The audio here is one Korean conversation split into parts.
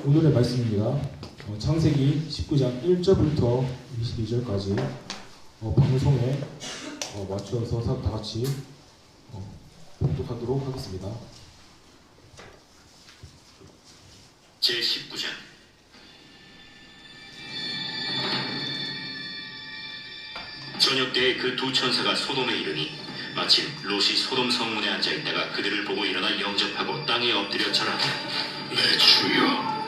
오늘의 말씀입니다. 창세기 19장 1절부터 22절까지 방송에 맞추어서 다 같이 봉독하도록 하겠습니다. 제19장 저녁 때에 그 두 천사가 소돔에 이르니 마침 롯이 소돔 성문에 앉아있다가 그들을 보고 일어나 영접하고 땅에 엎드려 절하되 내 주여,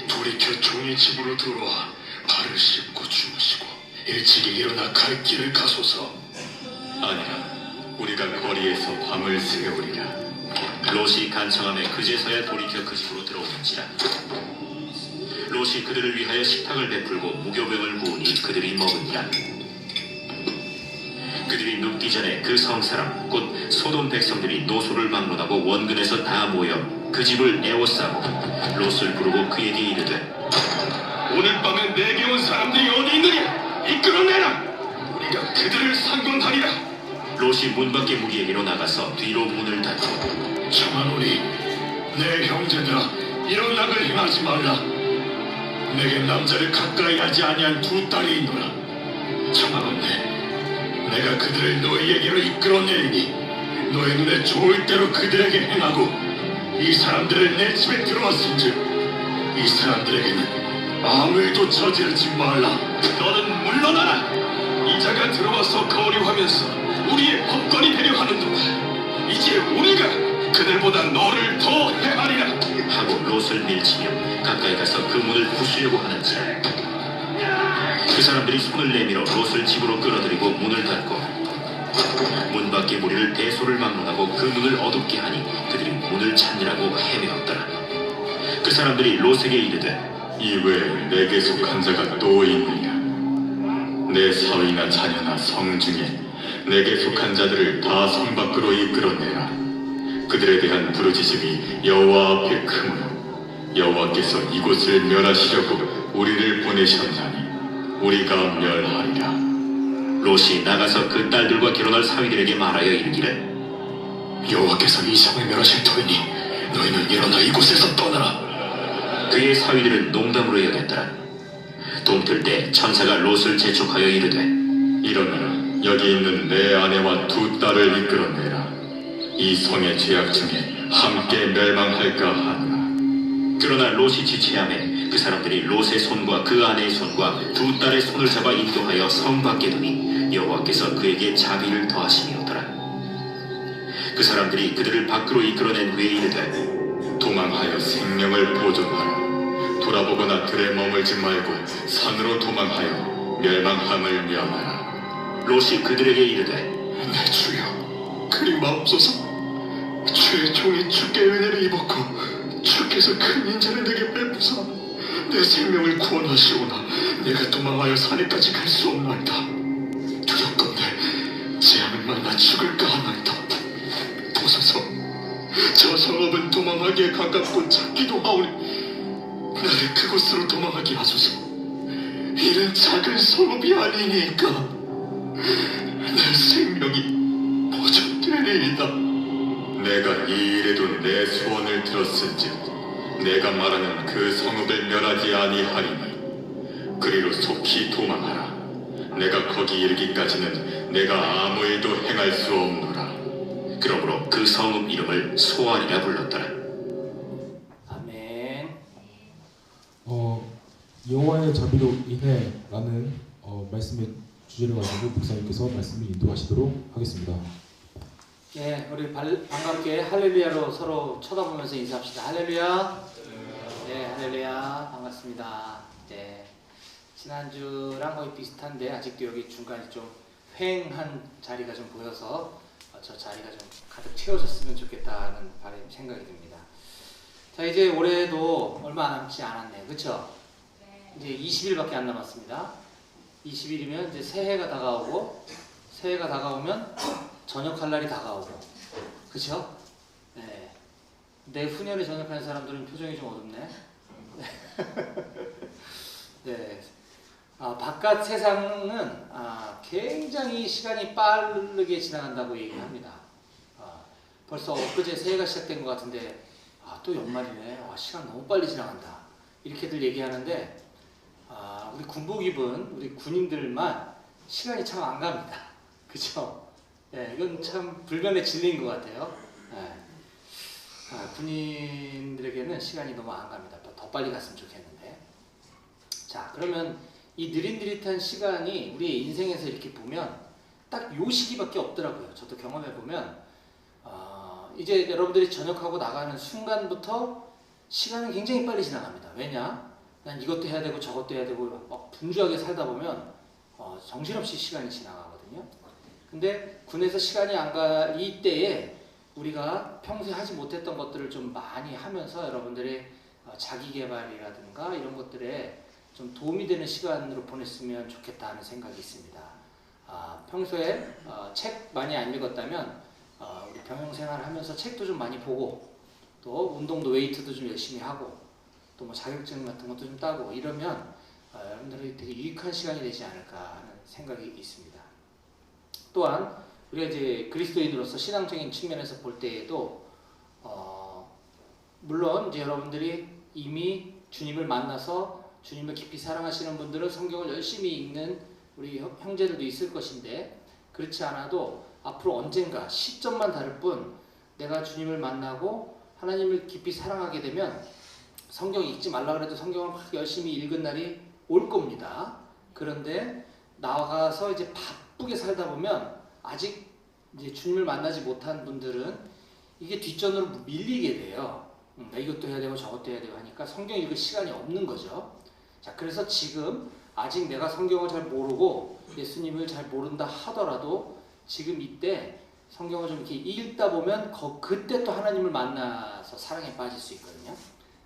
돌이켜 종의 집으로 들어와 발을 씻고 주무시고 일찍이 일어나 갈 길을 가소서. 아니라 우리가 거리에서 밤을 새우리라. 롯이 간청함에 그제서야 돌이켜 그 집으로 들어오는지라. 롯이 그들을 위하여 식탁을 베풀고 무교병을 구우니 그들이 먹으니라. 그들이 눕기 전에 그 성사람 곧 소돔 백성들이 노소를 막론하고 원근에서 다 모여 그 집을 에워싸고 롯을 부르고 그에게 이르되 오늘 밤에 내게 온 사람들이 어디 있느냐? 이끌어내라. 우리가 그들을 상권하리라. 롯이 문 밖에 무리에게로 나가서 뒤로 문을 닫고 청하노니 내 형제들아, 이런 악을 행하지 말라. 내게 남자를 가까이 하지 아니한 두 딸이 있노라. 청하건대 내가 그들을 너희에게로 이끌어내리니 너희 눈에 좋을 대로 그들에게 행하고 이 사람들을 내 집에 들어왔은즉 이 사람들에게는 아무 일도 저지르지 말라. 너는 물러나라. 이자가 들어와서 거류하면서 우리의 법권이 되려 하는도다. 이제 우리가 그들보다 너를 더 행하리라. 하고 롯을 밀치며 가까이 가서 그 문을 부수려고 하는지라. 그 사람들이 손을 내밀어 롯을 집으로 끌어들이고 문을 닫고 문 밖의 무리를 대소를 막론하고 그 문을 어둡게 하니 그들이 문을 찾느라고 헤매었더라. 그 사람들이 롯에게 이르되 이외에 내게 속한 자가 또 있느냐? 내 사위나 자녀나 성 중에 내게 속한 자들을 다 성 밖으로 이끌어내라. 그들에 대한 부르짖음이 여호와 앞에 크므로 여호와께서 이곳을 멸하시려고 우리를 보내셨나니 우리가 멸하리라. 롯이 나가서 그 딸들과 결혼할 사위들에게 말하여 이르기를 여호와께서 이 성을 멸하실 터이니 너희는 일어나 이곳에서 떠나라. 그의 사위들은 농담으로 여겼더라. 동틀 때 천사가 롯을 재촉하여 이르되 일어나라. 여기 있는 내 아내와 두 딸을 이끌어내라. 이 성의 죄악 중에 함께 멸망할까 하노라. 그러나 롯이 지체하매 그 사람들이 롯의 손과 그 아내의 손과 두 딸의 손을 잡아 인도하여 성 밖에 두니 여호와께서 그에게 자비를 더하심이었더라. 그 사람들이 그들을 밖으로 이끌어낸 후에 이르되 도망하여 생명을 보존하라. 돌아보거나 들에 머물지 말고 산으로 도망하여 멸망함을 면하라. 롯이 그들에게 이르되 내 주여, 그리 마옵소서. 주의 종이 주께 은혜를 입었고 주께서 큰 인자를 내게 베푸사 내 생명을 구원하시오나 내가 도망하여 산에까지 갈 수 없나이다. 두렵건대 재앙을 만나 죽을까 하나이다. 보소서, 저 성읍은 도망하기에 가깝고 작기도 하오니 나를 그곳으로 도망하게 하소서. 이는 작은 성읍이 아니니까 내 생명이 보존되리이다. 내가 이 일에도 내 소원을 들었은즉 내가 말하는 그 성읍을 멸하지 아니하리니 그리로 속히 도망하라. 내가 거기 이르기까지는 내가 아무 일도 행할 수 없노라. 그러므로 그 성읍 이름을 소알이라 불렀더라. 아멘. 여호와의 자비로 인해라는 말씀의 주제를 가지고 목사님께서 말씀을 인도하시도록 하겠습니다. 네, 우리 반갑게 할렐루야로 서로 쳐다보면서 인사합시다. 할렐루야. 네, 할렐루야. 반갑습니다. 네, 지난주랑 거의 비슷한데 아직도 여기 중간에 좀 휑한 자리가 좀 보여서 저 자리가 좀 가득 채워졌으면 좋겠다는 생각이 듭니다. 자, 이제 올해도 얼마 남지 않았네요. 그렇죠? 이제 20일밖에 안 남았습니다. 20일이면 이제 새해가 다가오고 새해가 다가오면 전역할 날이 다가오고, 그쵸? 네. 내후년에 전역하는 사람들은 표정이 좀 어둡네. 네. 바깥 세상은 굉장히 시간이 빠르게 지나간다고 얘기합니다. 벌써 엊그제 새해가 시작된 것 같은데 또 연말이네. 시간 너무 빨리 지나간다. 이렇게들 얘기하는데 우리 군복 입은 우리 군인들만 시간이 참 안 갑니다. 그죠? 이건 참 불변의 진리인 것 같아요. 군인들에게는 시간이 너무 안 갑니다. 더 빨리 갔으면 좋겠는데. 자, 그러면 이 느릿느릿한 시간이 우리의 인생에서 이렇게 보면 딱 요 시기밖에 없더라고요. 저도 경험해 보면 이제 여러분들이 전역하고 나가는 순간부터 시간은 굉장히 빨리 지나갑니다. 왜냐? 난 이것도 해야 되고 저것도 해야 되고 막 분주하게 살다 보면 정신없이 시간이 지나가거든요. 근데 군에서 시간이 안 가 이때에 우리가 평소에 하지 못했던 것들을 좀 많이 하면서 여러분들의 자기 개발이라든가 이런 것들에 좀 도움이 되는 시간으로 보냈으면 좋겠다 하는 생각이 있습니다. 평소에 책 많이 안 읽었다면 우리 병영 생활하면서 책도 좀 많이 보고 또 운동도 웨이트도 좀 열심히 하고 또 뭐 자격증 같은 것도 좀 따고 이러면 여러분들이 되게 유익한 시간이 되지 않을까 하는 생각이 있습니다. 또한 우리가 이제 그리스도인으로서 신앙적인 측면에서 볼 때에도 물론 이제 여러분들이 이미 주님을 만나서 주님을 깊이 사랑하시는 분들은 성경을 열심히 읽는 우리 형제들도 있을 것인데 그렇지 않아도 앞으로 언젠가 시점만 다를 뿐 내가 주님을 만나고 하나님을 깊이 사랑하게 되면 성경 읽지 말라 그래도 성경을 막 열심히 읽은 날이 올 겁니다. 그런데 나가서 이제 바쁘게 살다 보면 아직 이제 주님을 만나지 못한 분들은 이게 뒷전으로 밀리게 돼요. 나 이것도 해야 되고 저것도 해야 되고 하니까 성경 읽을 시간이 없는 거죠. 자, 그래서 지금 아직 내가 성경을 잘 모르고 예수님을 잘 모른다 하더라도 지금 이때 성경을 좀 이렇게 읽다 보면 그때 또 하나님을 만나서 사랑에 빠질 수 있거든요.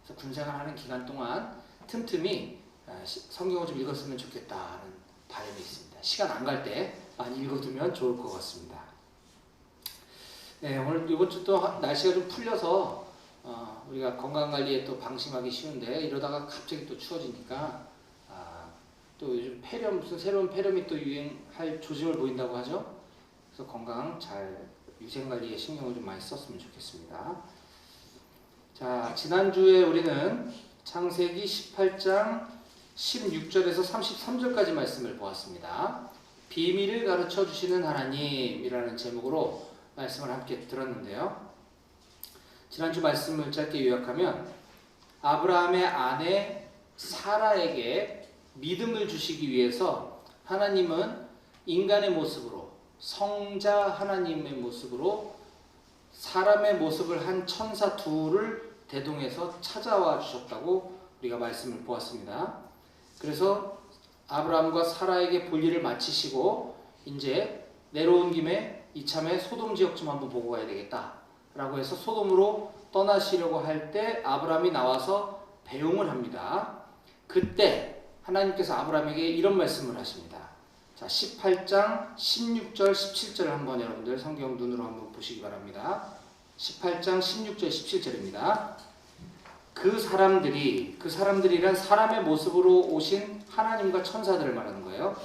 그래서 군생활하는 기간 동안 틈틈이 성경을 좀 읽었으면 좋겠다 하는 바람이 있습니다. 시간 안 갈 때 많이 읽어두면 좋을 것 같습니다. 네, 오늘 이번 주 또 날씨가 좀 풀려서 우리가 건강관리에 또 방심하기 쉬운데 이러다가 갑자기 또 추워지니까 또 요즘 폐렴 무슨 새로운 폐렴이 또 유행할 조짐을 보인다고 하죠. 그래서 건강 잘 위생관리에 신경을 좀 많이 썼으면 좋겠습니다. 자, 지난주에 우리는 창세기 18장 16절에서 33절까지 말씀을 보았습니다. 비밀을 가르쳐 주시는 하나님이라는 제목으로 말씀을 함께 들었는데요. 지난주 말씀을 짧게 요약하면 아브라함의 아내 사라에게 믿음을 주시기 위해서 하나님은 인간의 모습으로 성자 하나님의 모습으로 사람의 모습을 한 천사 둘을 대동해서 찾아와 주셨다고 우리가 말씀을 보았습니다. 그래서 아브라함과 사라에게 볼 일을 마치시고 이제 내려온 김에 이참에 소돔 지역 좀 한번 보고 가야 되겠다 라고 해서 소돔으로 떠나시려고 할 때 아브라함이 나와서 배웅을 합니다. 그때 하나님께서 아브라함에게 이런 말씀을 하십니다. 자, 18장 16절 17절을 한번 여러분들 성경 눈으로 한번 보시기 바랍니다. 18장 16절 17절입니다. 그 사람들이란 사람의 모습으로 오신 하나님과 천사들을 말하는 거예요.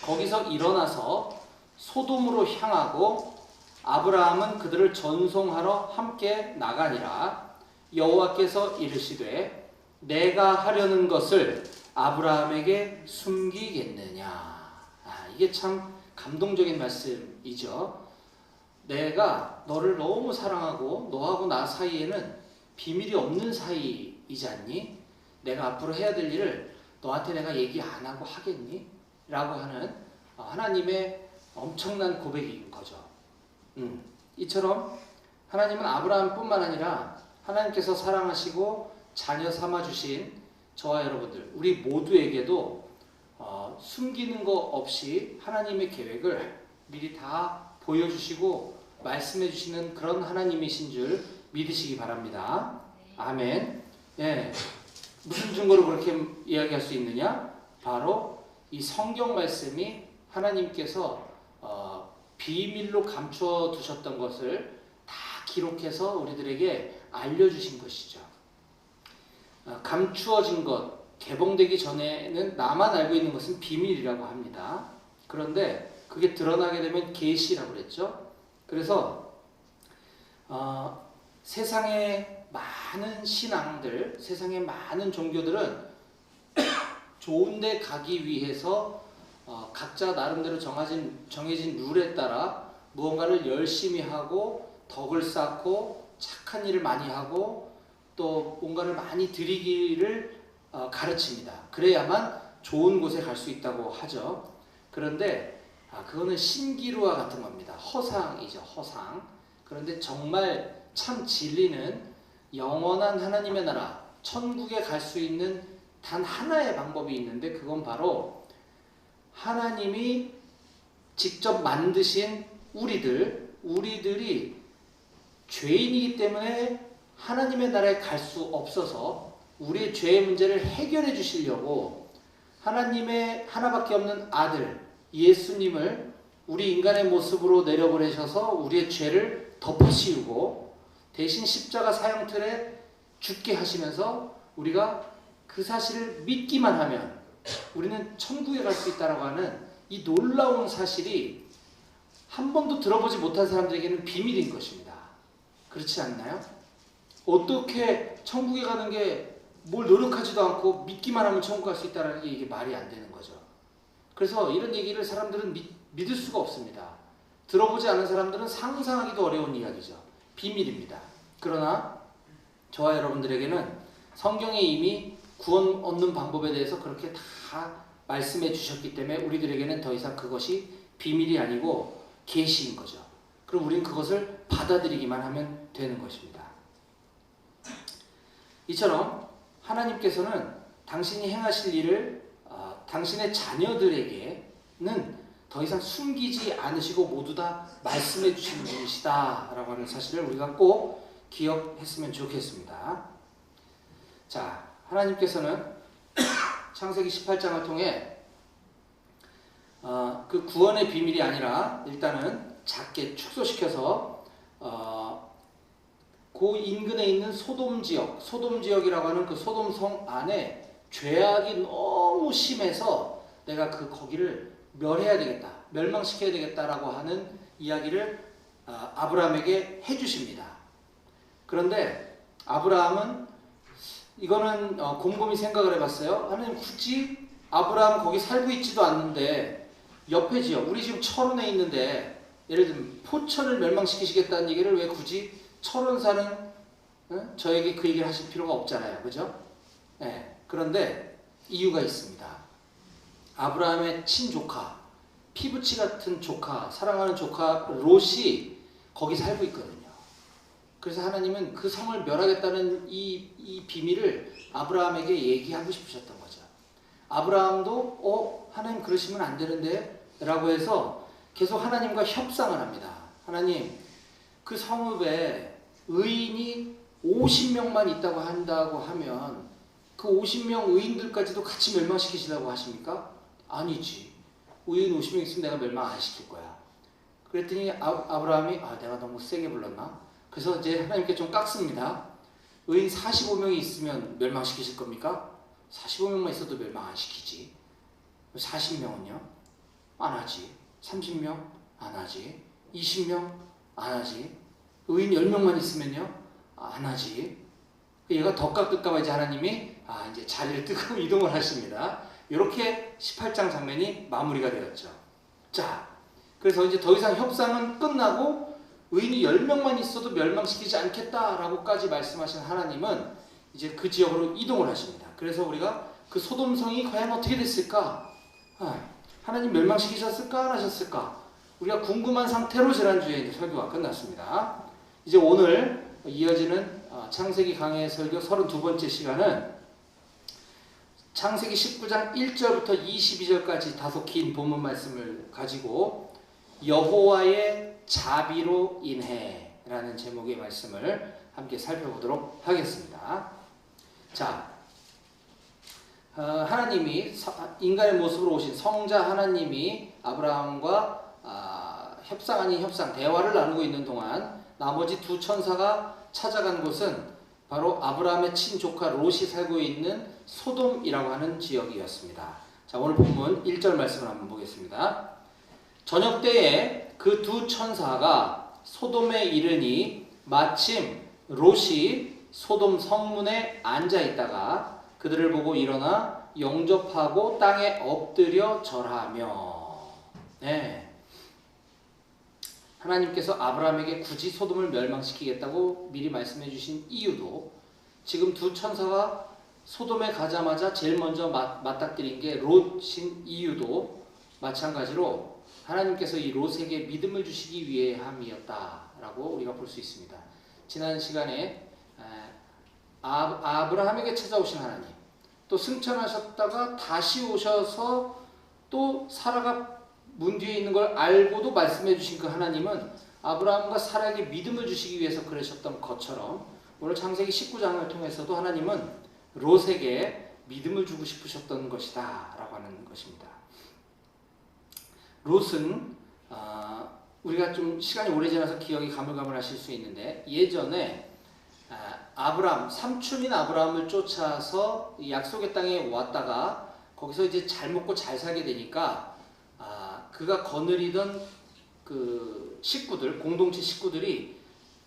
거기서 일어나서 소돔으로 향하고 아브라함은 그들을 전송하러 함께 나가니라. 여호와께서 이르시되 내가 하려는 것을 아브라함에게 숨기겠느냐. 이게 참 감동적인 말씀이죠. 내가 너를 너무 사랑하고 너하고 나 사이에는 비밀이 없는 사이이지 않니? 내가 앞으로 해야 될 일을 너한테 내가 얘기 안 하고 하겠니? 라고 하는 하나님의 엄청난 고백인 거죠. 이처럼 하나님은 아브라함뿐만 아니라 하나님께서 사랑하시고 자녀 삼아주신 저와 여러분들 우리 모두에게도 숨기는 거 없이 하나님의 계획을 미리 다 보여주시고 말씀해 주시는 그런 하나님이신 줄 믿으시기 바랍니다. 아멘. 예. 무슨 증거로 그렇게 이야기할 수 있느냐? 바로 이 성경 말씀이 하나님께서 비밀로 감추어 두셨던 것을 다 기록해서 우리들에게 알려주신 것이죠. 감추어진 것, 개봉되기 전에는 나만 알고 있는 것은 비밀이라고 합니다. 그런데 그게 드러나게 되면 계시라고 그랬죠. 그래서 세상의 많은 신앙들, 세상의 많은 종교들은 좋은 데 가기 위해서 각자 나름대로 정해진 룰에 따라 무언가를 열심히 하고 덕을 쌓고 착한 일을 많이 하고 또 뭔가를 많이 드리기를 가르칩니다. 그래야만 좋은 곳에 갈 수 있다고 하죠. 그런데 그거는 신기루와 같은 겁니다. 허상이죠. 허상. 그런데 정말 참 진리는 영원한 하나님의 나라, 천국에 갈 수 있는 단 하나의 방법이 있는데 그건 바로 하나님이 직접 만드신 우리들이 죄인이기 때문에 하나님의 나라에 갈 수 없어서 우리의 죄의 문제를 해결해 주시려고 하나님의 하나밖에 없는 아들 예수님을 우리 인간의 모습으로 내려보내셔서 우리의 죄를 덮어씌우고 대신 십자가 사형틀에 죽게 하시면서 우리가 그 사실을 믿기만 하면 우리는 천국에 갈 수 있다라고 하는 이 놀라운 사실이 한 번도 들어보지 못한 사람들에게는 비밀인 것입니다. 그렇지 않나요? 어떻게 천국에 가는 게 뭘 노력하지도 않고 믿기만 하면 천국 갈 수 있다는 게 이게 말이 안 되는 거죠. 그래서 이런 얘기를 사람들은 믿을 수가 없습니다. 들어보지 않은 사람들은 상상하기도 어려운 이야기죠. 비밀입니다. 그러나 저와 여러분들에게는 성경에 이미 구원 얻는 방법에 대해서 그렇게 다 말씀해 주셨기 때문에 우리들에게는 더 이상 그것이 비밀이 아니고 계시인 거죠. 그럼 우리는 그것을 받아들이기만 하면 되는 것입니다. 이처럼 하나님께서는 당신이 행하실 일을 당신의 자녀들에게는 더 이상 숨기지 않으시고 모두 다 말씀해 주시는 분이시다 라고 하는 사실을 우리가 꼭 기억했으면 좋겠습니다. 자, 하나님께서는 창세기 18장을 통해 그 구원의 비밀이 아니라 일단은 작게 축소시켜서 그 인근에 있는 소돔 지역이라고 하는 그 소돔성 안에 죄악이 너무 심해서 내가 거기를 멸해야 되겠다, 멸망시켜야 되겠다라고 하는 이야기를 아브라함에게 해주십니다. 그런데 아브라함은 이거는 곰곰이 생각을 해봤어요. 하나님 굳이 아브라함 거기 살고 있지도 않는데 옆에 지역, 우리 지금 철원에 있는데 예를 들면 포천을 멸망시키시겠다는 얘기를 왜 굳이 철원 사는 저에게 그 얘기를 하실 필요가 없잖아요. 그죠? 네. 그런데 이유가 있습니다. 아브라함의 친조카, 피부치 같은 조카, 사랑하는 조카 롯이 거기 살고 있거든요. 그래서 하나님은 그 성을 멸하겠다는 이 비밀을 아브라함에게 얘기하고 싶으셨던 거죠. 아브라함도 하나님 그러시면 안 되는데 라고 해서 계속 하나님과 협상을 합니다. 하나님, 그 성읍에 의인이 50명만 있다고 한다고 하면 그 50명 의인들까지도 같이 멸망시키시라고 하십니까? 아니지. 의인 50명 있으면 내가 멸망 안 시킬 거야. 그랬더니 아브라함이 내가 너무 세게 불렀나? 그래서 이제 하나님께 좀 깎습니다. 의인 45명이 있으면 멸망시키실 겁니까? 45명만 있어도 멸망 안 시키지. 40명은요? 안 하지. 30명? 안 하지. 20명? 안 하지. 의인 10명만 있으면요? 안 하지. 얘가 더 깎을까봐 이제 하나님이 이제 자리를 뜨고 이동을 하십니다. 이렇게 18장 장면이 마무리가 되었죠. 자, 그래서 이제 더 이상 협상은 끝나고 의인이 10명만 있어도 멸망시키지 않겠다라고까지 말씀하신 하나님은 이제 그 지역으로 이동을 하십니다. 그래서 우리가 그 소돔성이 과연 어떻게 됐을까? 하나님 멸망시키셨을까? 안 하셨을까? 우리가 궁금한 상태로 지난주에 이제 설교가 끝났습니다. 이제 오늘 이어지는 창세기 강해 설교 32번째 시간은 창세기 19장 1절부터 22절까지 다소 긴 본문 말씀을 가지고 여호와의 자비로 인해 라는 제목의 말씀을 함께 살펴보도록 하겠습니다. 자, 하나님이 인간의 모습으로 오신 성자 하나님이 아브라함과 협상 아닌 협상, 대화를 나누고 있는 동안 나머지 두 천사가 찾아간 곳은 바로 아브라함의 친조카 롯이 살고 있는 소돔이라고 하는 지역이었습니다. 자, 오늘 본문 1절 말씀을 한번 보겠습니다. 저녁 때에 그 두 천사가 소돔에 이르니 마침 롯이 소돔 성문에 앉아 있다가 그들을 보고 일어나 영접하고 땅에 엎드려 절하며. 네. 하나님께서 아브라함에게 굳이 소돔을 멸망시키겠다고 미리 말씀해 주신 이유도, 지금 두 천사가 소돔에 가자마자 제일 먼저 맞닥뜨린 게 롯인 이유도 마찬가지로 하나님께서 이 롯에게 믿음을 주시기 위해 함이었다라고 우리가 볼 수 있습니다. 지난 시간에 아브라함에게 찾아오신 하나님, 또 승천하셨다가 다시 오셔서 또 사라가 문 뒤에 있는 걸 알고도 말씀해 주신 그 하나님은 아브라함과 사라에게 믿음을 주시기 위해서 그러셨던 것처럼 오늘 창세기 19장을 통해서도 하나님은 롯에게 믿음을 주고 싶으셨던 것이다 라고 하는 것입니다. 롯은 우리가 좀 시간이 오래 지나서 기억이 가물가물하실 수 있는데, 예전에 아브라함, 삼촌인 아브라함을 쫓아서 약속의 땅에 왔다가 거기서 이제 잘 먹고 잘 살게 되니까 그가 거느리던 그 식구들, 공동체 식구들이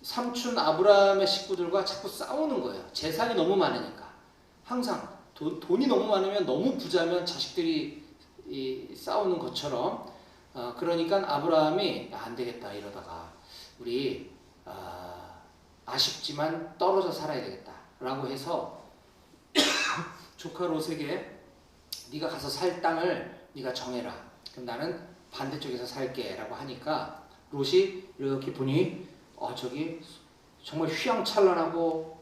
삼촌 아브라함의 식구들과 자꾸 싸우는 거예요. 재산이 너무 많으니까. 항상 돈이 너무 많으면, 너무 부자면 자식들이 싸우는 것처럼, 그러니까 아브라함이 안 되겠다 이러다가 우리 아쉽지만 떨어져 살아야 되겠다 라고 해서 조카 롯에게 네가 가서 살 땅을 네가 정해라. 그럼 나는 반대쪽에서 살게 라고 하니까 롯이 이렇게 보니 저기 정말 휘황찬란하고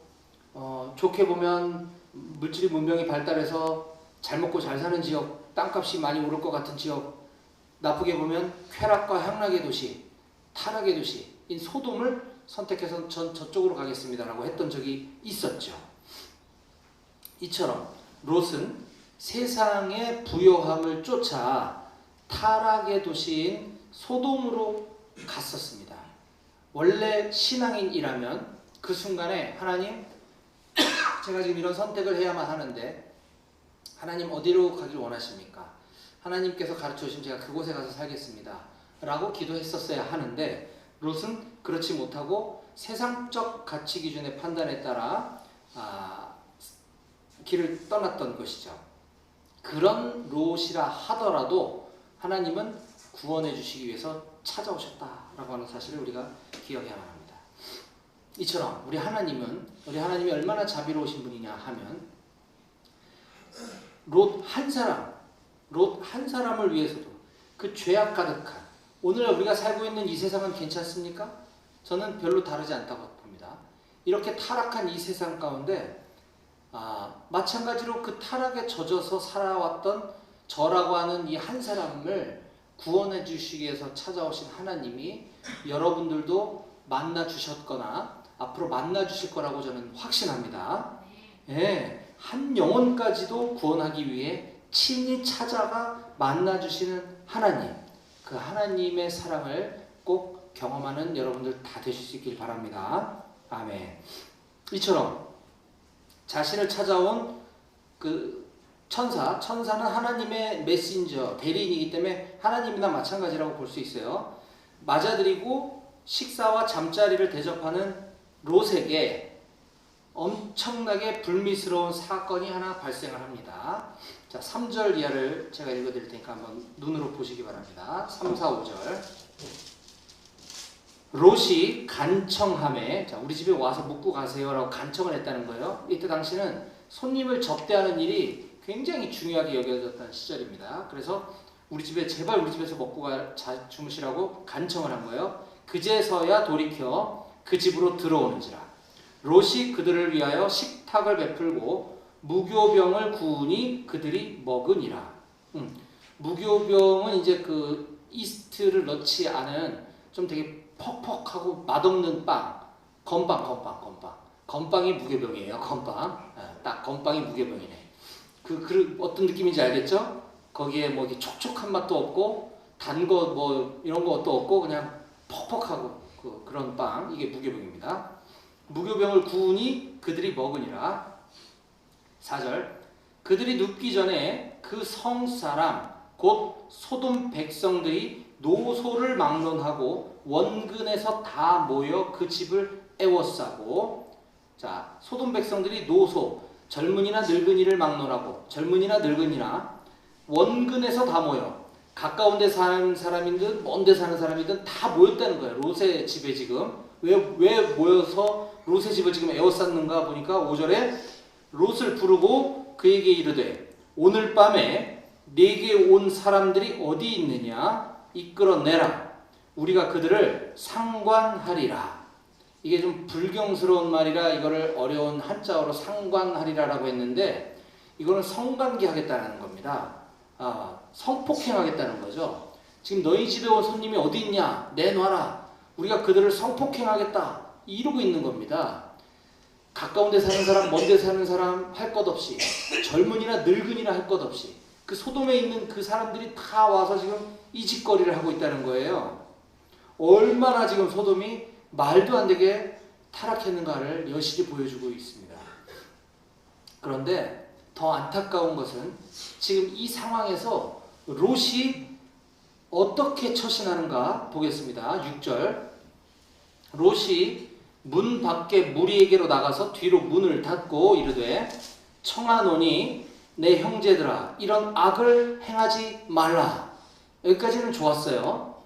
좋게 보면 물질이 문명이 발달해서 잘 먹고 잘 사는 지역, 땅값이 많이 오를 것 같은 지역, 나쁘게 보면 쾌락과 향락의 도시, 타락의 도시인 소돔을 선택해서 전 저쪽으로 가겠습니다 라고 했던 적이 있었죠. 이처럼 롯은 세상의 부요함을 쫓아 타락의 도시인 소돔으로 갔었습니다. 원래 신앙인이라면 그 순간에 하나님, 제가 지금 이런 선택을 해야만 하는데 하나님 어디로 가길 원하십니까? 하나님께서 가르쳐 주시면 제가 그곳에 가서 살겠습니다 라고 기도했었어야 하는데, 롯은 그렇지 못하고 세상적 가치 기준의 판단에 따라 길을 떠났던 것이죠. 그런 롯이라 하더라도 하나님은 구원해 주시기 위해서 찾아오셨다라고 하는 사실을 우리가 기억해야만 합니다. 이처럼 우리 하나님이 얼마나 자비로우신 분이냐 하면 롯 한 사람을 위해서도 그 죄악 가득한, 오늘 우리가 살고 있는 이 세상은 괜찮습니까? 저는 별로 다르지 않다고 봅니다. 이렇게 타락한 이 세상 가운데 마찬가지로 그 타락에 젖어서 살아왔던 저라고 하는 이 한 사람을 구원해 주시기 위해서 찾아오신 하나님이 여러분들도 만나 주셨거나 앞으로 만나 주실 거라고 저는 확신합니다. 예, 한 영혼까지도 구원하기 위해 친히 찾아가 만나 주시는 하나님, 그 하나님의 사랑을 꼭 경험하는 여러분들 다 되실 수 있길 바랍니다. 아멘. 이처럼 자신을 찾아온 그 천사는 하나님의 메신저, 대리인이기 때문에 하나님이나 마찬가지라고 볼 수 있어요. 맞아들이고 식사와 잠자리를 대접하는 롯에게 엄청나게 불미스러운 사건이 하나 발생을 합니다. 자, 3절 이하를 제가 읽어드릴 테니까 한번 눈으로 보시기 바랍니다. 3, 4, 5절. 롯이 간청함에, 자, 우리 집에 와서 묵고 가세요라고 간청을 했다는 거예요. 이때 당시는 손님을 접대하는 일이 굉장히 중요하게 여겨졌던 시절입니다. 그래서 제발 우리 집에서 먹고 주무시라고 간청을 한 거예요. 그제서야 돌이켜 그 집으로 들어오는지라. 롯이 그들을 위하여 식탁을 베풀고 무교병을 구우니 그들이 먹으니라. 무교병은 이제 그 이스트를 넣지 않은 좀 되게 퍽퍽하고 맛없는 빵, 건빵이 무교병이에요. 딱 건빵이 무교병이네. 그 어떤 느낌인지 알겠죠? 거기에 뭐 이렇게 촉촉한 맛도 없고 단 거 뭐 이런 것도 없고 그냥 퍽퍽하고 그런 빵, 이게 무교병입니다. 무교병을 구우니 그들이 먹으니라. 4절. 그들이 눕기 전에 그 성사람 곧 소돔 백성들이 노소를 막론하고 원근에서 다 모여 그 집을 애워싸고 자, 소돔 백성들이 노소, 젊은이나 늙은이를 막론하고 젊은이나 늙은이나 원근에서 다 모여 가까운 데 사는 사람이든 먼 데 사는 사람이든 다 모였다는 거예요. 롯의 집에 지금 왜 모여서 롯의 집을 지금 에워쌌는가 보니까 5절에 롯을 부르고 그에게 이르되 오늘 밤에 네게 온 사람들이 어디 있느냐 이끌어내라. 우리가 그들을 상관하리라. 이게 좀 불경스러운 말이라 이거를 어려운 한자어로 상관하리라라고 했는데 이거는 성관계 하겠다는 겁니다. 성폭행하겠다는 거죠. 지금 너희 집에 온 손님이 어디 있냐? 내놔라. 우리가 그들을 성폭행하겠다. 이러고 있는 겁니다. 가까운 데 사는 사람, 먼 데 사는 사람 할 것 없이 젊은이나 늙은이나 할 것 없이 그 소돔에 있는 그 사람들이 다 와서 지금 이 짓거리를 하고 있다는 거예요. 얼마나 지금 소돔이 말도 안 되게 타락했는가를 여실히 보여주고 있습니다. 그런데 더 안타까운 것은 지금 이 상황에서 롯이 어떻게 처신하는가 보겠습니다. 6절 롯이 문 밖에 무리에게로 나가서 뒤로 문을 닫고 이르되 청하노니 내 형제들아 이런 악을 행하지 말라. 여기까지는 좋았어요.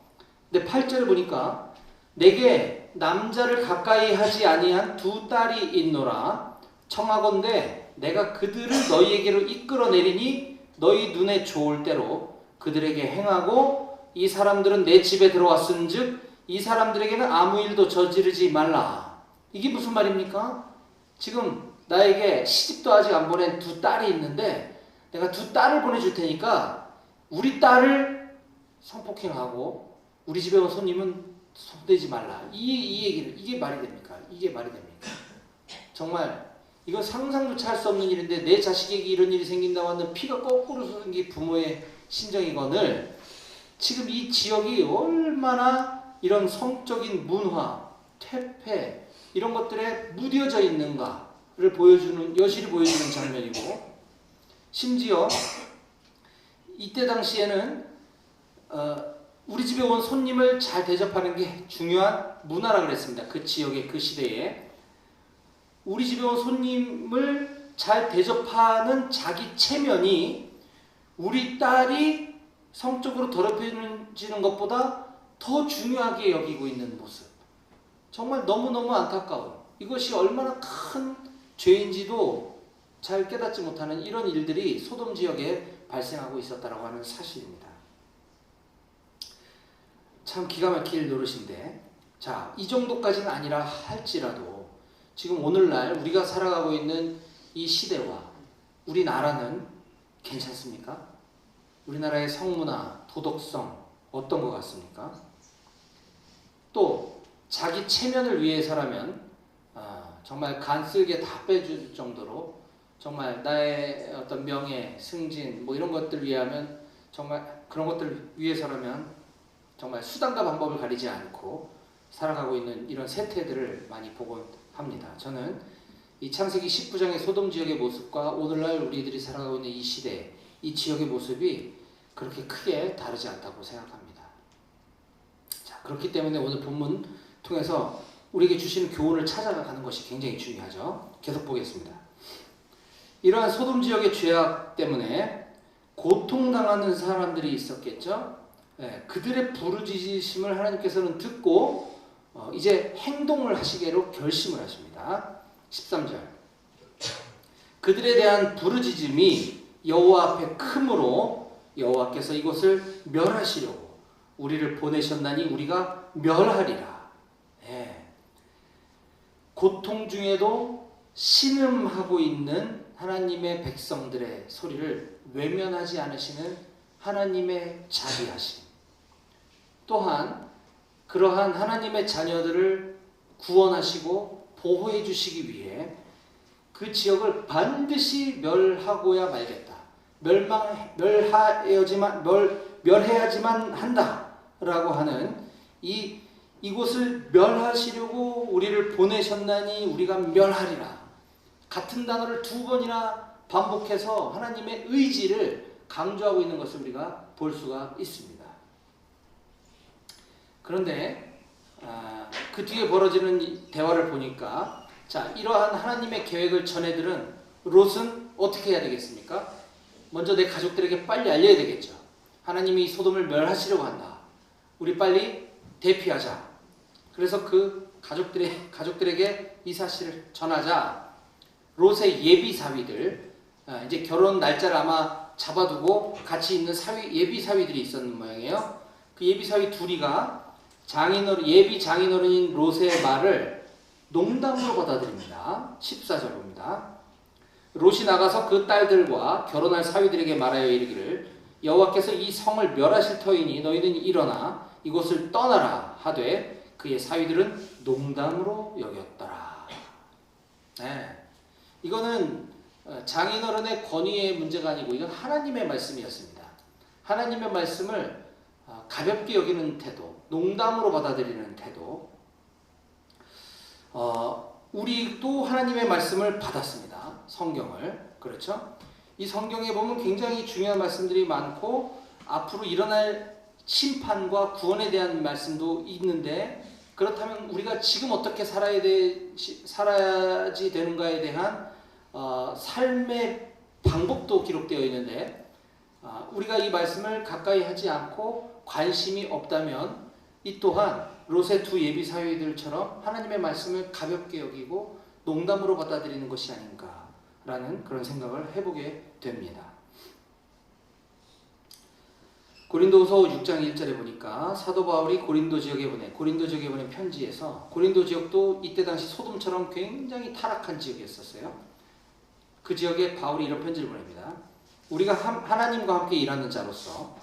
근데 8절을 보니까 내게 남자를 가까이 하지 아니한 두 딸이 있노라. 청하건대 내가 그들을 너희에게로 이끌어내리니 너희 눈에 좋을 대로 그들에게 행하고 이 사람들은 내 집에 들어왔은즉 이 사람들에게는 아무 일도 저지르지 말라. 이게 무슨 말입니까? 지금 나에게 시집도 아직 안 보낸 두 딸이 있는데 내가 두 딸을 보내줄 테니까 우리 딸을 성폭행하고 우리 집에 온 손님은 손대지 말라. 이 얘기를 이게 말이 됩니까? 이게 말이 됩니까? 정말 이건 상상조차 할 수 없는 일인데 내 자식에게 이런 일이 생긴다고 하는 피가 거꾸로 솟은 부모의 심정이거늘 지금 이 지역이 얼마나 이런 성적인 문화, 퇴폐 이런 것들에 무뎌져 있는가를 보여주는 여실히 보여주는 장면이고 심지어 이때 당시에는 우리 집에 온 손님을 잘 대접하는 게 중요한 문화라 그랬습니다. 그 지역의 그 시대에 우리 집에 온 손님을 잘 대접하는 자기 체면이 우리 딸이 성적으로 더럽혀지는 것보다 더 중요하게 여기고 있는 모습. 정말 너무너무 안타까운 이것이 얼마나 큰 죄인지도 잘 깨닫지 못하는 이런 일들이 소돔 지역에 발생하고 있었다고 하는 사실입니다. 참 기가 막힐 노릇인데 자, 이 정도까지는 아니라 할지라도 지금 오늘날 우리가 살아가고 있는 이 시대와 우리나라는 괜찮습니까? 우리나라의 성문화, 도덕성 어떤 것 같습니까? 또 자기 체면을 위해서라면 정말 간쓸게 다 빼줄 정도로 정말 나의 어떤 명예, 승진 뭐 이런 것들 위하면 정말 그런 것들 위해서라면 정말 수단과 방법을 가리지 않고 살아가고 있는 이런 세태들을 많이 보곤 합니다. 저는 이 창세기 19장의 소돔 지역의 모습과 오늘날 우리들이 살아가고 있는 이 시대, 이 지역의 모습이 그렇게 크게 다르지 않다고 생각합니다. 자, 그렇기 때문에 오늘 본문 통해서 우리에게 주시는 교훈을 찾아가는 것이 굉장히 중요하죠. 계속 보겠습니다. 이러한 소돔 지역의 죄악 때문에 고통당하는 사람들이 있었겠죠. 네, 그들의 부르짖으심을 하나님께서는 듣고 이제 행동을 하시기로 결심을 하십니다. 13절 그들에 대한 부르짖음이 여호와 앞에 크므로 여호와께서 이곳을 멸하시려고 우리를 보내셨나니 우리가 멸하리라. 네. 고통 중에도 신음하고 있는 하나님의 백성들의 소리를 외면하지 않으시는 하나님의 자비하심. 또한 그러한 하나님의 자녀들을 구원하시고 보호해 주시기 위해 그 지역을 반드시 멸하고야 말겠다. 멸해야지만 한다라고 하는 이곳을 멸하시려고 우리를 보내셨나니 우리가 멸하리라. 같은 단어를 두 번이나 반복해서 하나님의 의지를 강조하고 있는 것을 우리가 볼 수가 있습니다. 그런데 그 뒤에 벌어지는 대화를 보니까 자, 이러한 하나님의 계획을 전해들은 롯은 어떻게 해야 되겠습니까? 먼저 내 가족들에게 빨리 알려야 되겠죠. 하나님이 소돔을 멸하시려고 한다. 우리 빨리 대피하자. 그래서 그 가족들에게 이 사실을 전하자. 롯의 예비 사위들, 이제 결혼 날짜를 아마 잡아두고 같이 있는 예비 사위들이 있었는 모양이에요. 그 예비 사위 둘이가 예비 장인어른인 롯의 말을 농담으로 받아들입니다. 14절 봅니다. 롯이 나가서 그 딸들과 결혼할 사위들에게 말하여 이르기를 여호와께서 이 성을 멸하실 터이니 너희는 일어나 이곳을 떠나라 하되 그의 사위들은 농담으로 여겼더라. 네. 이거는 장인어른의 권위의 문제가 아니고 이건 하나님의 말씀이었습니다. 하나님의 말씀을 가볍게 여기는 태도, 농담으로 받아들이는 태도. 우리도 하나님의 말씀을 받았습니다. 성경을. 그렇죠? 이 성경에 보면 굉장히 중요한 말씀들이 많고 앞으로 일어날 심판과 구원에 대한 말씀도 있는데 그렇다면 우리가 지금 어떻게 살아야지 되는가에 대한 삶의 방법도 기록되어 있는데 우리가 이 말씀을 가까이 하지 않고 관심이 없다면 이 또한 롯의 두 예비 사위들처럼 하나님의 말씀을 가볍게 여기고 농담으로 받아들이는 것이 아닌가라는 그런 생각을 해보게 됩니다. 고린도후서 6장 1절에 보니까 사도 바울이 고린도 지역에 보낸 편지에서 고린도 지역도 이때 당시 소돔처럼 굉장히 타락한 지역이었어요. 그 지역에 바울이 이런 편지를 보냅니다. 우리가 하나님과 함께 일하는 자로서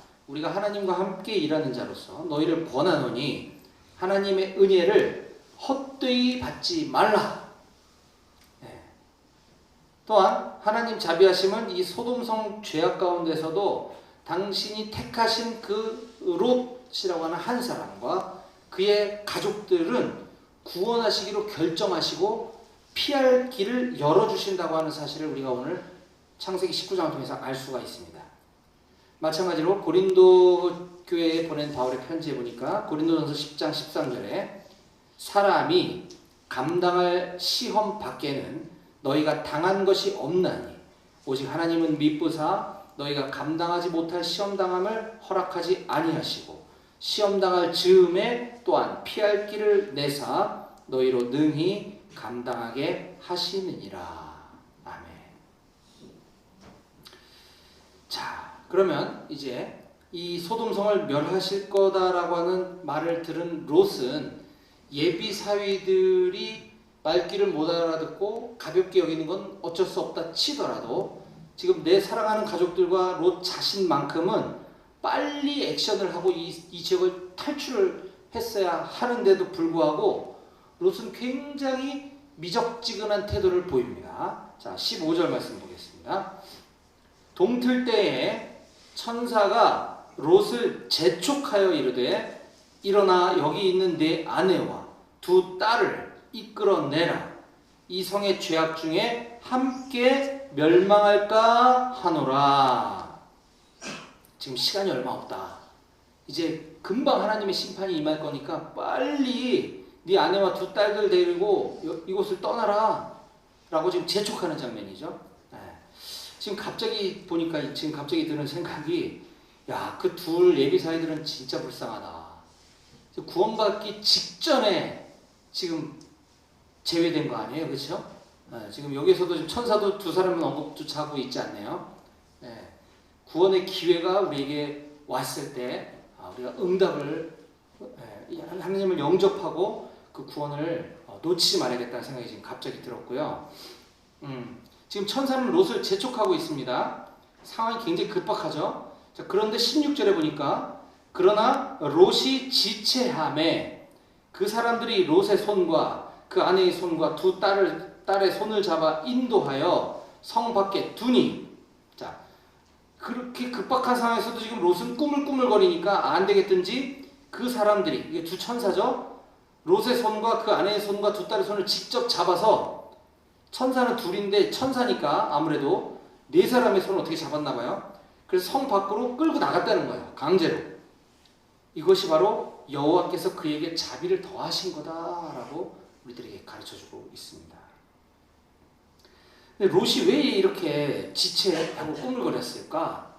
너희를 권하노니 하나님의 은혜를 헛되이 받지 말라. 네. 또한 하나님 자비하심은 이 소돔성 죄악 가운데서도 당신이 택하신 그 롯이라고 하는 한 사람과 그의 가족들은 구원하시기로 결정하시고 피할 길을 열어주신다고 하는 사실을 우리가 오늘 창세기 19장을 통해서 알 수가 있습니다. 마찬가지로 고린도 교회에 보낸 바울의 편지에 보니까 고린도전서 10장 13절에 사람이 감당할 시험 밖에는 너희가 당한 것이 없나니 오직 하나님은 미쁘사 너희가 감당하지 못할 시험당함을 허락하지 아니하시고 시험당할 즈음에 또한 피할 길을 내사 너희로 능히 감당하게 하시느니라. 아멘. 자, 그러면 이제 이 소돔성을 멸하실 거다라고 하는 말을 들은 롯은 예비 사위들이 말귀를 못 알아듣고 가볍게 여기는 건 어쩔 수 없다 치더라도 지금 내 사랑하는 가족들과 롯 자신만큼은 빨리 액션을 하고 이 지역을 탈출을 했어야 하는데도 불구하고 롯은 굉장히 미적지근한 태도를 보입니다. 자, 15절 말씀 보겠습니다. 동틀 때에 천사가 롯을 재촉하여 이르되 일어나 여기 있는 네 아내와 두 딸을 이끌어내라. 이 성의 죄악 중에 함께 멸망할까 하노라. 지금 시간이 얼마 없다. 이제 금방 하나님의 심판이 임할 거니까 빨리 네 아내와 두 딸들 데리고 이곳을 떠나라 라고 지금 재촉하는 장면이죠. 지금 갑자기 보니까 지금 갑자기 드는 생각이 야, 그 둘 예비사위들은 진짜 불쌍하다. 구원받기 직전에 지금 제외된 거 아니에요, 그렇죠? 지금 여기서도 지금 천사도 두 사람은 언급조차 하고 있지 않네요. 구원의 기회가 우리에게 왔을 때 우리가 응답을 하나님을 영접하고 그 구원을 놓치지 말아야겠다는 생각이 지금 갑자기 들었고요. 지금 천사는 롯을 재촉하고 있습니다. 상황이 굉장히 급박하죠. 자, 그런데 16절에 보니까 그러나 롯이 지체함에 그 사람들이 롯의 손과 그 아내의 손과 두 딸의 손을 잡아 인도하여 성 밖에 두니. 자, 그렇게 급박한 상황에서도 지금 롯은 꾸물꾸물거리니까 안 되겠든지 그 사람들이, 이게 두 천사죠. 롯의 손과 그 아내의 손과 두 딸의 손을 직접 잡아서, 천사는 둘인데 천사니까 아무래도 네 사람의 손을 어떻게 잡았나 봐요. 그래서 성 밖으로 끌고 나갔다는 거예요. 강제로. 이것이 바로 여호와께서 그에게 자비를 더하신 거다라고 우리들에게 가르쳐주고 있습니다. 근데 롯이 왜 이렇게 지체하고 꾸물거렸을까?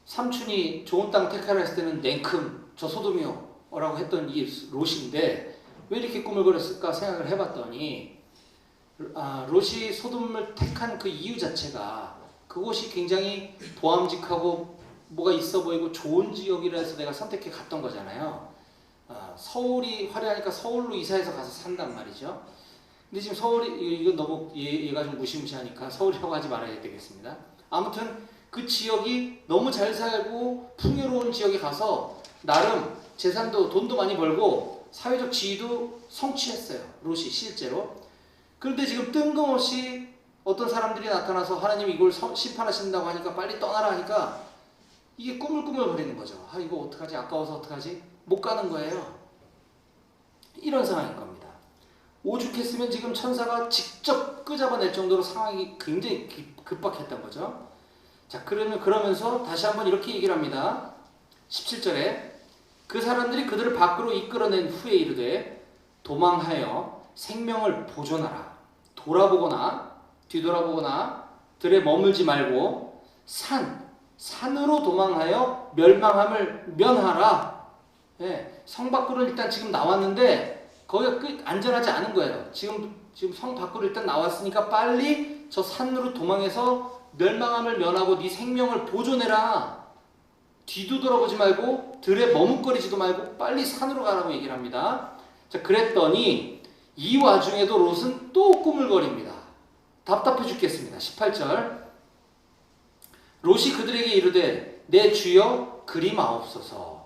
삼촌이 좋은 땅 택하라 했을 때는 냉큼 저 소돔이요 라고 했던 이 롯인데 왜 이렇게 꾸물거렸을까 생각을 해봤더니 롯이 소돔을 택한 그 이유 자체가 그곳이 굉장히 보암직하고 뭐가 있어 보이고 좋은 지역이라 해서 내가 선택해 갔던 거잖아요. 서울이 화려하니까 서울로 이사해서 가서 산단 말이죠. 근데 지금 서울이 이건 너무 얘가 좀 무시무시하니까 서울이라고 하지 말아야 되겠습니다. 아무튼 그 지역이 너무 잘 살고 풍요로운 지역에 가서 나름 재산도 돈도 많이 벌고 사회적 지위도 성취했어요. 롯이 실제로. 그런데 지금 뜬금없이 어떤 사람들이 나타나서 하나님 이걸 심판하신다고 하니까 빨리 떠나라 하니까 이게 꾸물꾸물거리는 거죠. 이거 어떡하지? 아까워서 어떡하지? 못 가는 거예요. 이런 상황인 겁니다. 오죽했으면 지금 천사가 직접 끄잡아낼 정도로 상황이 굉장히 급박했던 거죠. 자, 그러면서 다시 한번 이렇게 얘기를 합니다. 17절에 그 사람들이 그들을 밖으로 이끌어낸 후에 이르되 도망하여 생명을 보존하라. 돌아보거나 뒤돌아보거나 들에 머물지 말고 산으로 도망하여 멸망함을 면하라. 예, 성 밖으로 일단 지금 나왔는데 거기가 안전하지 않은 거예요. 지금 성 밖으로 일단 나왔으니까 빨리 저 산으로 도망해서 멸망함을 면하고 네 생명을 보존해라. 뒤도 돌아보지 말고 들에 머뭇거리지도 말고 빨리 산으로 가라고 얘기를 합니다. 자, 그랬더니 이 와중에도 롯은 또 꾸물거립니다. 답답해 죽겠습니다. 18절 롯이 그들에게 이르되 내 주여 그리마옵소서.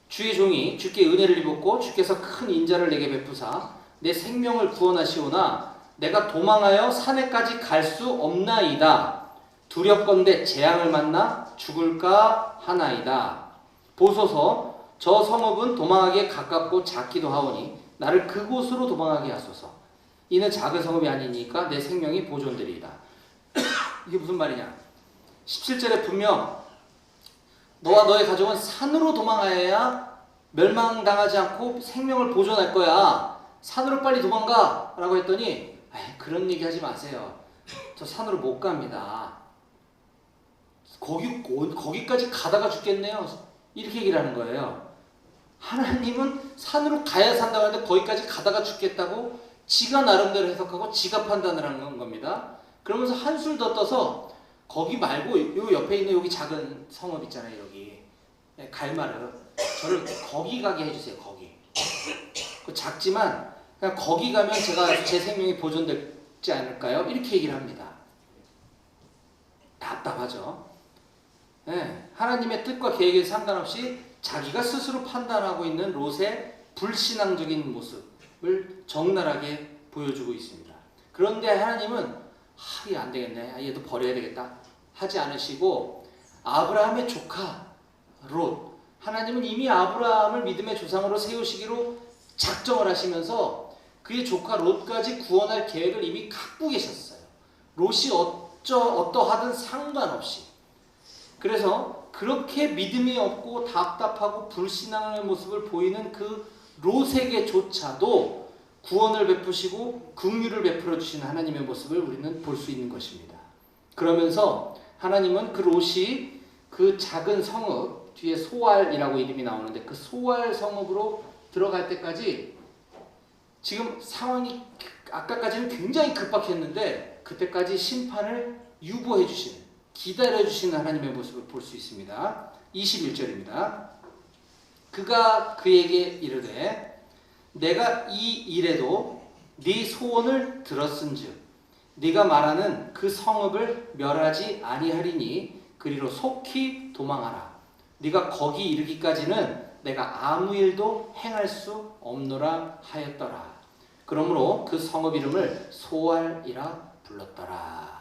주의 종이 주께 은혜를 입었고 주께서 큰 인자를 내게 베푸사 내 생명을 구원하시오나 내가 도망하여 산에까지 갈 수 없나이다. 두렵건대 재앙을 만나 죽을까 하나이다. 보소서 저 성읍은 도망하기에 가깝고 작기도 하오니 나를 그곳으로 도망하게 하소서. 이는 작은 성읍이 아니니까 내 생명이 보존되리이다. 이게 무슨 말이냐? 17절에 분명 너와 너의 가족은 산으로 도망하여야 멸망당하지 않고 생명을 보존할 거야. 산으로 빨리 도망가 라고 했더니 그런 얘기 하지 마세요. 저 산으로 못 갑니다. 거기까지 가다가 죽겠네요. 이렇게 얘기를 하는 거예요. 하나님은 산으로 가야 산다고 하는데 거기까지 가다가 죽겠다고 지가 나름대로 해석하고 지가 판단을 하는 겁니다. 그러면서 한술 더 떠서 거기 말고 요 옆에 있는 여기 작은 성읍 있잖아요. 여기 갈마르 저를 거기 가게 해주세요. 거기 작지만 그냥 거기 가면 제 생명이 보존되지 않을까요? 이렇게 얘기를 합니다. 답답하죠. 네, 하나님의 뜻과 계획에 상관없이 자기가 스스로 판단하고 있는 롯의 불신앙적인 모습을 적나라하게 보여주고 있습니다. 그런데 하나님은 이게 안 되겠네. 얘도 버려야 되겠다. 하지 않으시고 아브라함의 조카 롯. 하나님은 이미 아브라함을 믿음의 조상으로 세우시기로 작정을 하시면서 그의 조카 롯까지 구원할 계획을 이미 갖고 계셨어요. 롯이 어떠하든 상관없이. 그래서 그렇게 믿음이 없고 답답하고 불신앙의 모습을 보이는 그 롯에게조차도 구원을 베푸시고 긍휼을 베풀어 주시는 하나님의 모습을 우리는 볼 수 있는 것입니다. 그러면서 하나님은 그 롯이 그 작은 성읍 뒤에 소알이라고 이름이 나오는데 그 소알 성읍으로 들어갈 때까지 지금 상황이 아까까지는 굉장히 급박했는데 그때까지 심판을 유보해 주시는 기다려 주시는 하나님의 모습을 볼 수 있습니다. 21절입니다. 그가 그에게 이르되 내가 이 일에도 네 소원을 들었은즉 네가 말하는 그 성읍을 멸하지 아니하리니 그리로 속히 도망하라. 네가 거기 이르기까지는 내가 아무 일도 행할 수 없노라 하였더라. 그러므로 그 성읍 이름을 소알이라 불렀더라.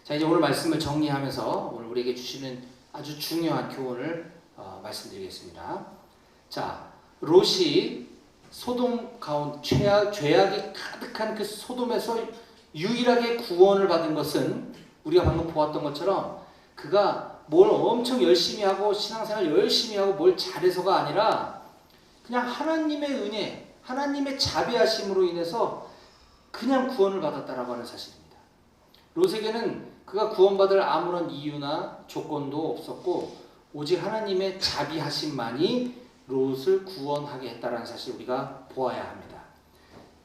자, 이제 오늘 말씀을 정리하면서 오늘 우리에게 주시는 아주 중요한 교훈을 말씀드리겠습니다. 자, 롯이 소돔 가운데 죄악이 가득한 그 소돔에서 유일하게 구원을 받은 것은 우리가 방금 보았던 것처럼 그가 뭘 엄청 열심히 하고 신앙생활 열심히 하고 뭘 잘해서가 아니라 그냥 하나님의 은혜, 하나님의 자비하심으로 인해서 그 그냥 구원을 받았다라고 하는 사실입니다. 롯에게는 그가 구원받을 아무런 이유나 조건도 없었고 오직 하나님의 자비하심만이 롯을 구원하게 했다라는 사실 우리가 보아야 합니다.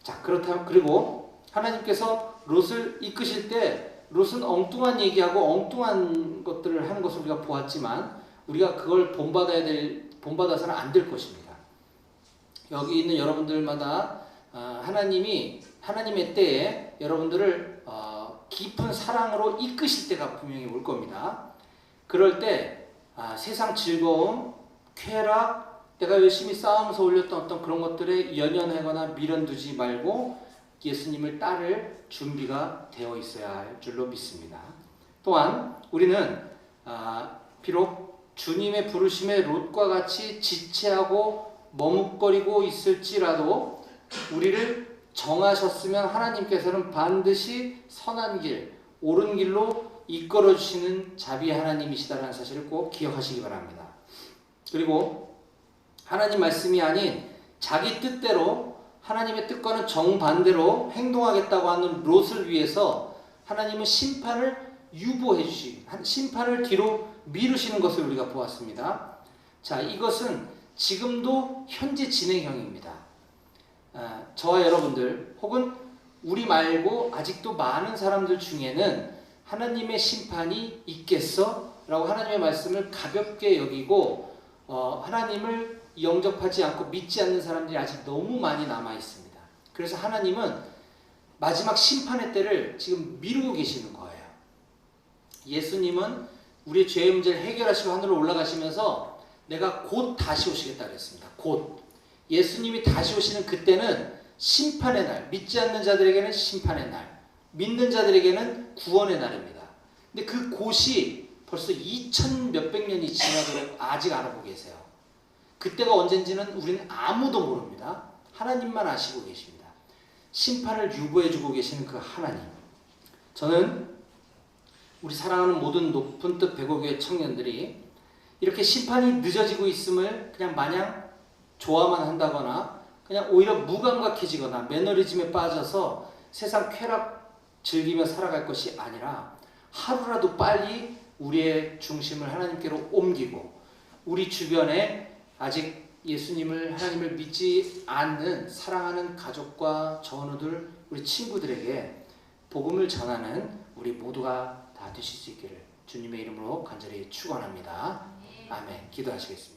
자, 그렇다면 그리고 하나님께서 롯을 이끄실 때 롯은 엉뚱한 얘기하고 엉뚱한 것들을 하는 것을 우리가 보았지만 우리가 그걸 본받아서는 안 될 것입니다. 여기 있는 여러분들마다 하나님의 때에 여러분들을 깊은 사랑으로 이끄실 때가 분명히 올 겁니다. 그럴 때 세상 즐거움, 쾌락, 내가 열심히 싸우면서 올렸던 어떤 그런 것들에 연연하거나 미련두지 말고 예수님을 따를 준비가 되어 있어야 할 줄로 믿습니다. 또한 우리는 비록 주님의 부르심에 롯과 같이 지체하고 머뭇거리고 있을지라도 우리를 정하셨으면 하나님께서는 반드시 선한 길, 옳은 길로 이끌어 주시는 자비의 하나님이시다라는 사실을 꼭 기억하시기 바랍니다. 그리고 하나님 말씀이 아닌 자기 뜻대로 하나님의 뜻과는 정반대로 행동하겠다고 하는 롯을 위해서 하나님은 심판을 유보해 주시고 심판을 뒤로 미루시는 것을 우리가 보았습니다. 자, 이것은 지금도 현재 진행형입니다. 저와 여러분들 혹은 우리 말고 아직도 많은 사람들 중에는 하나님의 심판이 있겠어? 라고 하나님의 말씀을 가볍게 여기고 하나님을 영접하지 않고 믿지 않는 사람들이 아직 너무 많이 남아 있습니다. 그래서 하나님은 마지막 심판의 때를 지금 미루고 계시는 거예요. 예수님은 우리의 죄의 문제를 해결하시고 하늘로 올라가시면서 내가 곧 다시 오시겠다 그랬습니다. 곧. 예수님이 다시 오시는 그때는 심판의 날, 믿지 않는 자들에게는 심판의 날, 믿는 자들에게는 구원의 날입니다. 근데 그 곧이 벌써 2000 몇백 년이 지나도록 아직 안 오고 계세요. 그때가 언젠지는 우리는 아무도 모릅니다. 하나님만 아시고 계십니다. 심판을 유보해주고 계시는 그 하나님. 저는 우리 사랑하는 모든 높은 뜻 백오교회 청년들이 이렇게 심판이 늦어지고 있음을 그냥 마냥 좋아만 한다거나 그냥 오히려 무감각해지거나 매너리즘에 빠져서 세상 쾌락 즐기며 살아갈 것이 아니라 하루라도 빨리 우리의 중심을 하나님께로 옮기고 우리 주변에 아직 하나님을 믿지 않는 사랑하는 가족과 전우들, 우리 친구들에게 복음을 전하는 우리 모두가 다 되실 수 있기를 주님의 이름으로 간절히 축원합니다. 아멘. 기도하시겠습니다.